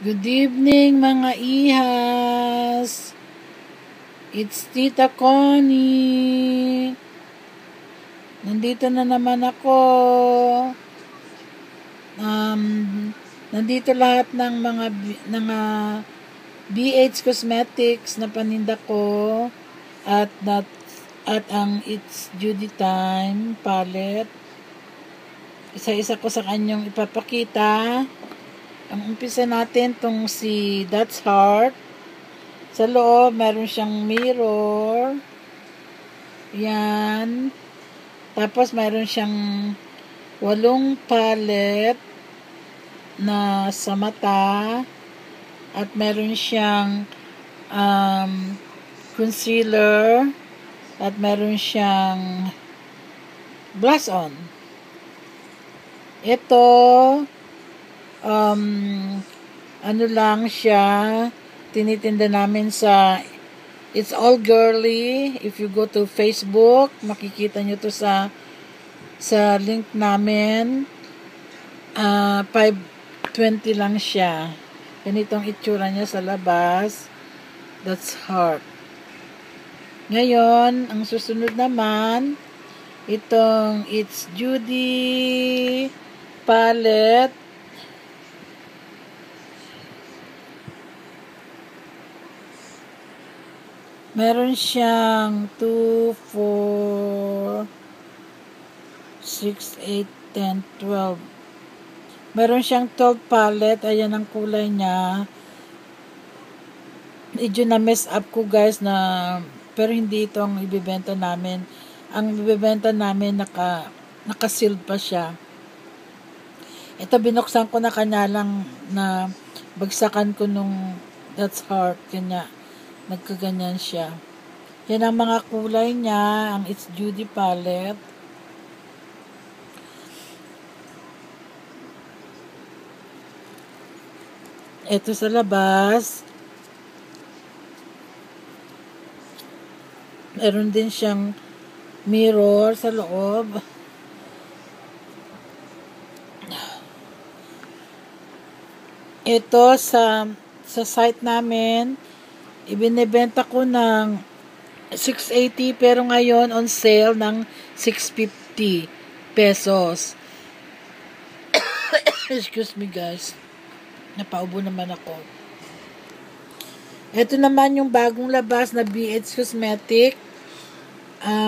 Good evening mga ihas. It's Tita Connie. Nandito na naman ako. Nandito lahat ng mga BH Cosmetics na paninda ko at ang It's Judy Time palette. Isa-isa ko sa kanyang ipapakita. Ang umpisa natin tong si That's Heart. Sa loob, meron siyang mirror. Yan. Tapos, meron siyang 8 palette na sa mata. At meron siyang concealer. At meron siyang blush on. Ito, ano lang siya, tinitinda namin sa It's All Girly. If you go to Facebook, makikita nyo to sa link namin. 5.20 lang siya. Ganitong itsura niya sa labas. That's Heart. Ngayon, ang susunod naman, itong It's Judy palette. Meron siyang 2, 4, 6, 8, 10, 12. Meron siyang 12 palette. Ayan ang kulay niya. Medyo na-mess up ko guys pero hindi ito ang ibibenta namin. Ang ibibenta namin naka-sealed pa siya. Ito binuksan ko na kanya lang na bagsakan ko nung That's Heart. Kanya nagkaganyan siya. Yan ang mga kulay niya, ang It's Judy palette. Ito sa labas. Meron din siyang mirror sa loob. Ito sa site namin, ibinebenta ko ng 680 pero ngayon on sale ng 650 pesos. Excuse me guys. Napaubo naman ako. Ito naman yung bagong labas na BH Cosmetic.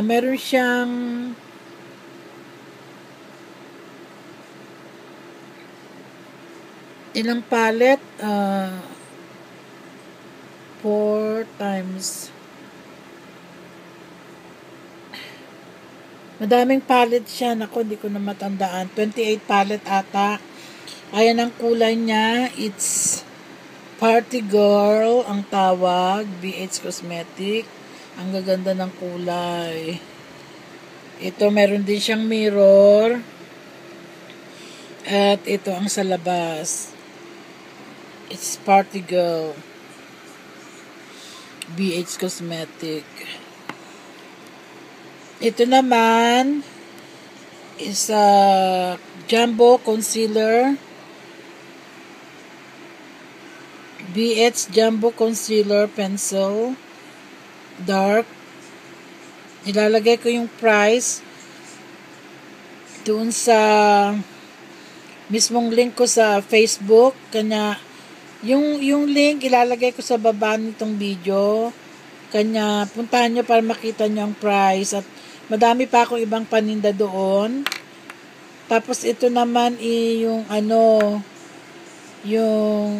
Meron siyang ilang palette? 4 times. Madaming palette siya. Naku, hindi ko na matandaan. 28 palette ata. Ayan ang kulay niya. It's Party Girl ang tawag. BH Cosmetic. Ang gaganda ng kulay. Ito, meron din siyang mirror. At ito ang sa labas. It's Party Girl. BH Cosmetic. Ito naman is Jumbo Concealer. BH Jumbo Concealer Pencil. Dark. Ilalagay ko yung price doon sa mismong link ko sa Facebook. Kanya yung link ilalagay ko sa baba nitong video. Kanya puntahan nyo para makita nyo ang price. At madami pa akong ibang paninda doon. Tapos ito naman yung yung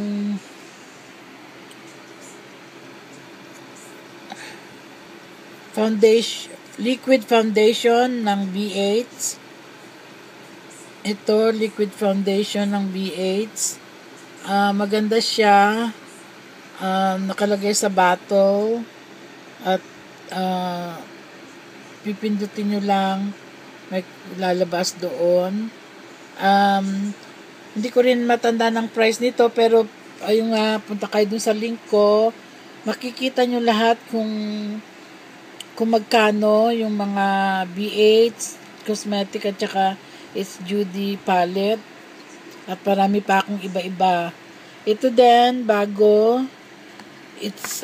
foundation, liquid foundation ng BH. Ito, liquid foundation ng BH. Maganda siya. Nakalagay sa bottle. At pipindutin nyo lang. May lalabas doon. Hindi ko rin matanda ng price nito. Pero ayun nga, punta kayo dun sa link ko. Makikita nyo lahat kung magkano yung mga BH Cosmetic at saka It's Judy palette. At marami pa akong iba-iba. Ito din, bago. It's,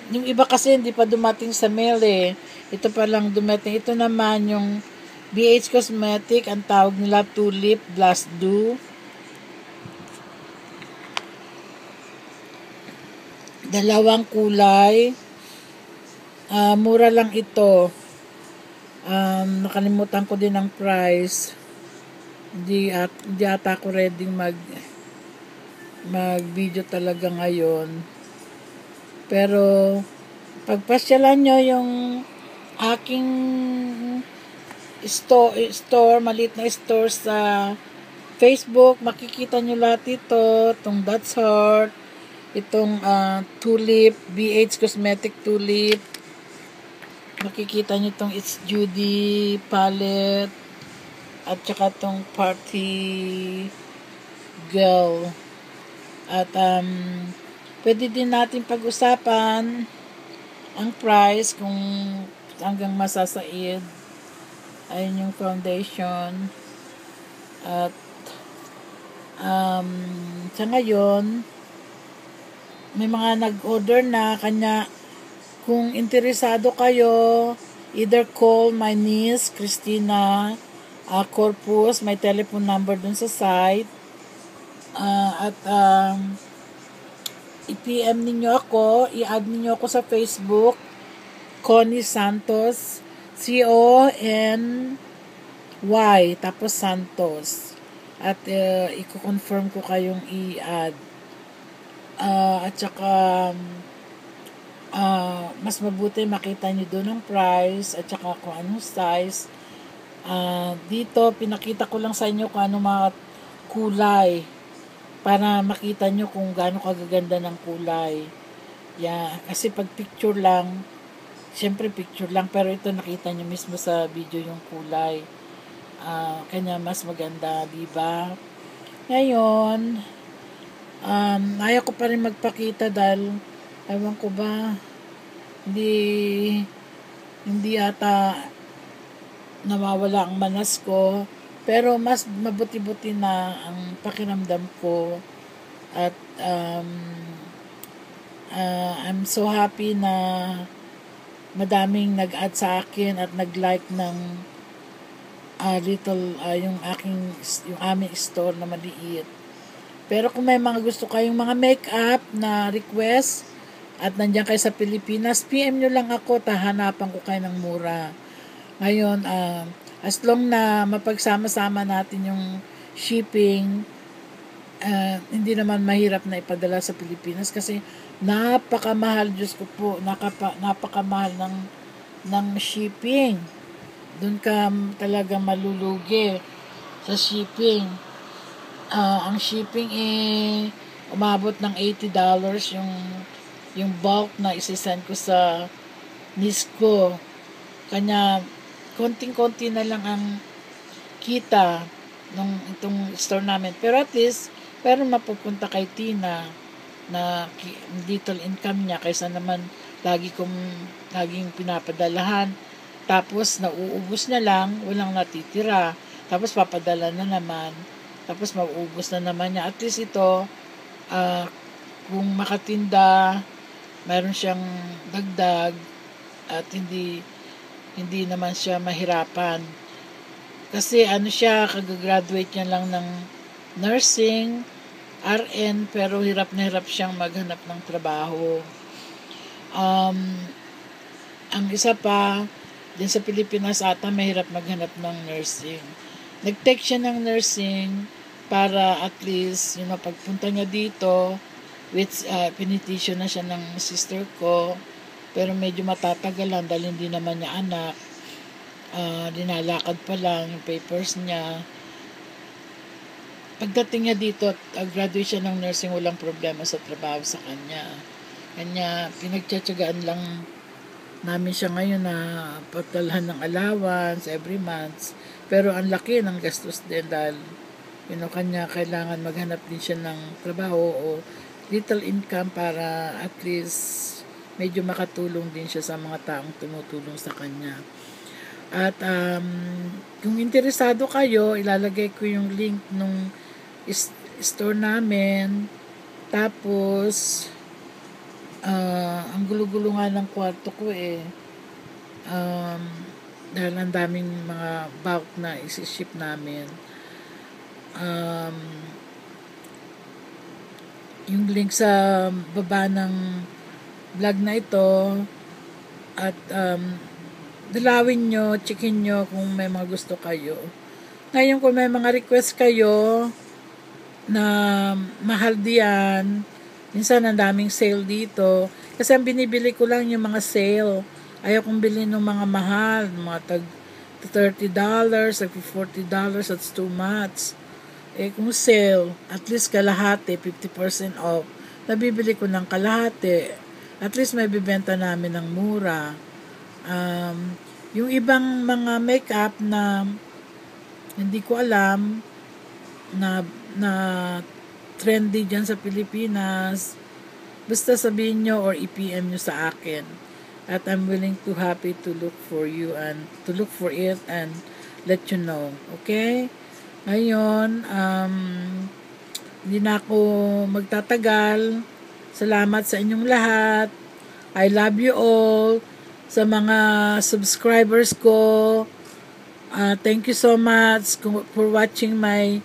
yung iba kasi hindi pa dumating sa mail eh. Ito pa lang dumating. Ito naman yung BH Cosmetic, ang tawag nila Tulip Blast Dew. Dalawang kulay. Mura lang ito. Nakalimutan ko din ang price. Hindi ata ako ready mag-video talaga ngayon. Pero, pagpasyalan nyo yung aking store, maliit na store sa Facebook, makikita nyo lahat ito, itong That's Heart, itong Tulip, BH Cosmetic Tulip, makikita nyo itong It's Judy palette, at saka itong Party Girl. At pwede din natin pag-usapan ang price kung hanggang masasaid. Ayun yung foundation. At sa ngayon, may mga nag-order na, kanya kung interesado kayo, either call my niece, Christina Corpus, may telephone number dun sa site. At i-PM ninyo ako, i-add ninyo ako sa Facebook, Connie Santos, CONY, tapos Santos. At i-confirm ko kayong i-add. At saka, mas mabuti makita nyo doon ang price, at saka kung anong size. Dito, pinakita ko lang sa inyo kung anong mga kulay, para makita nyo kung gaano kagaganda ng kulay. Kasi pag picture lang, syempre picture lang, pero ito nakita nyo mismo sa video yung kulay. Kanya mas maganda, diba? Ngayon, ayaw ko pa rin magpakita dahil, ewan ko ba, hindi ata nawawala ang manas ko. Pero mas mabuti-buti na ang pakiramdam ko. At I'm so happy na madaming nag-add sa akin at nag-like ng yung aming store na maliit. Pero kung may mga gusto kayong mga make-up na request at nandiyan kayo sa Pilipinas, PM nyo lang ako, tahanapan ko kayo ng mura. Ngayon, as long na mapagsama-sama natin yung shipping, hindi naman mahirap na ipadala sa Pilipinas kasi napakamahal, Diyos ko po, napakamahal ng shipping. Doon ka talaga malulugi sa shipping. Ang shipping umabot ng $80 yung bulk na isisend ko sa niece ko. Kanya konting-konti na lang ang kita nung itong store namin. Pero at least, pero mapupunta kay Tina na little income niya kaysa naman laging pinapadalahan. Tapos, nauubos na lang, walang natitira. Tapos, papadala na naman. Tapos, mauubos na naman niya. At least ito, kung makatinda, mayroon siyang dagdag at hindi naman siya mahirapan. Kasi siya, kagagraduate niya lang ng nursing, RN, pero hirap na hirap siyang maghanap ng trabaho. Ang isa pa, din sa Pilipinas ata, mahirap maghanap ng nursing. Nag-take siya ng nursing para at least, pagpunta niya dito, which pinitition na siya ng sister ko, pero medyo matatagalan dahil hindi naman niya anak. Dinalakad pa lang yung papers niya. Pagdating niya dito at graduate siya ng nursing, walang problema sa trabaho sa kanya. Kanya pinagtsatsagaan lang namin siya ngayon na patalhan ng allowance every month. Pero ang laki ng gastos din dahil kanya kailangan maghanap din siya ng trabaho o little income para at least medyo makatulong din siya sa mga taong tumutulong sa kanya. At kung interesado kayo, ilalagay ko yung link nung store namin Tapos, ang gulo-gulo nga ng kwarto ko eh. Um, dahil ang daming mga bulk na isi-ship namin. Um, yung link sa baba ng vlog na ito at dalawin nyo, checkin nyo kung may mga gusto kayo. Ngayon kung may mga request kayo na mahal diyan, minsan ang daming sale dito. Kasi ang binibili ko lang yung mga sale. Ayaw kong bilhin ng mga mahal, mga tag $30, tag $40, that's too much. Eh kung sale, at least kalahati, 50% off. Nabibili ko ng kalahati. At least may bibenta namin ng mura. Yung ibang mga makeup na hindi ko alam na trendy dyan sa Pilipinas, basta sabihin nyo or i-PM nyo sa akin. At I'm willing to happy to look for you and to look for it and let you know. Okay? Ngayon, hindi na ako magtatagal. Salamat sa inyong lahat. I love you all. Sa mga subscribers ko, thank you so much for watching my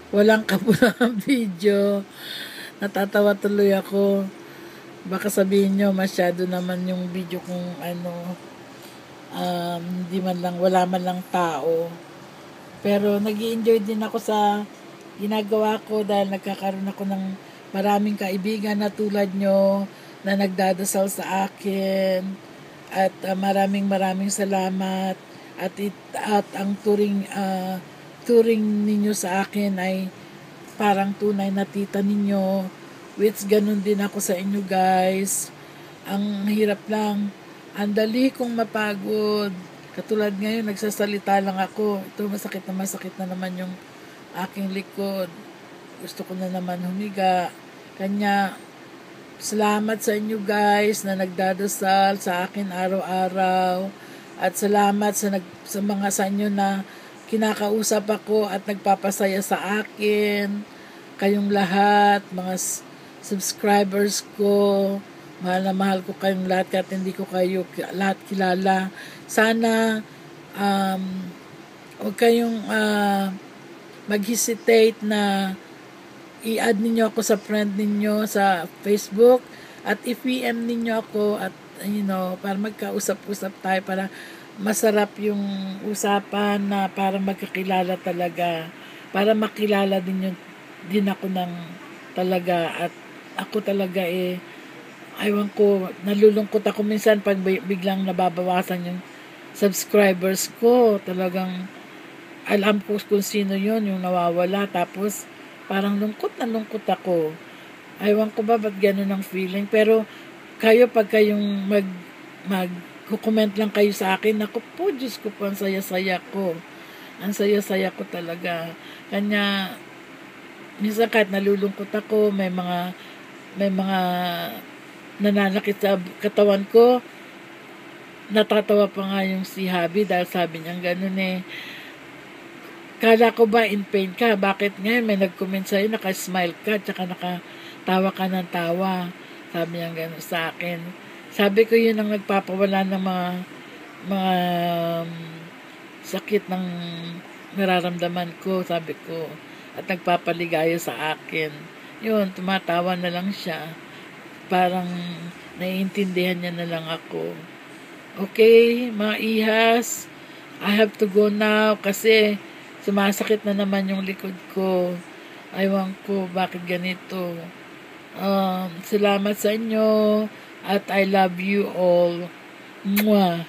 walang kapulahang video. Natatawa tuloy ako. Baka sabihin nyo, masyado naman yung video kung hindi man lang, wala man lang tao. Pero nag-i-enjoy din ako sa ginagawa ko dahil nagkakaroon ako ng maraming kaibigan na tulad nyo na nagdadasal sa akin. At maraming salamat. At ang turing ninyo sa akin ay parang tunay na tita ninyo. Which ganun din ako sa inyo guys. Ang hirap lang. Ang dali kong mapagod. Katulad ngayon, nagsasalita lang ako. Ito, masakit na naman yung aking likod. Gusto ko na naman humiga. Kanya, salamat sa inyo guys na nagdadasal sa akin araw-araw. At salamat sa mga sa inyo na kinakausap ako at nagpapasaya sa akin. Kayong lahat, mga subscribers ko, mahal na mahal ko kayong lahat kahit hindi ko kayo lahat kilala. Sana huwag kayong mag-hesitate na i-add ninyo ako sa friend ninyo sa Facebook at i-PM ninyo ako at para magkausap-usap tayo para masarap yung usapan na para magkakilala talaga, para makilala din ako ng talaga at ako talaga aywan ko, nalulungkot ako minsan pag biglang nababawasan yung subscribers ko. Talagang alam ko kung sino yon yung nawawala. Tapos parang lungkot ako. Aywan ko ba ba't ganun ang feeling. Pero kayo pag kayong mag-comment lang kayo sa akin, ako po, Diyos ko po, ang saya-saya ko. Ang saya-saya ko talaga. Kanya minsan kahit nalulungkot ako, may mga nananakit sa katawan ko, natatawa pa nga yung si Habi dahil sabi niya ganun kala ko ba in pain ka? Bakit ngayon may nag-comment sa'yo, naka-smile ka, tsaka nakatawa ka ng tawa? Sabi niya ganun sa akin. Sabi ko yun ang nagpapawala ng mga sakit ng nararamdaman ko, sabi ko. At nagpapaligaya sa akin. Yun, tumatawa na lang siya. Parang naiintindihan niya na lang ako. Okay, mga ihas, I have to go now kasi sumasakit na naman yung likod ko. Aywan ko bakit ganito. Salamat sa inyo at I love you all. Mwah.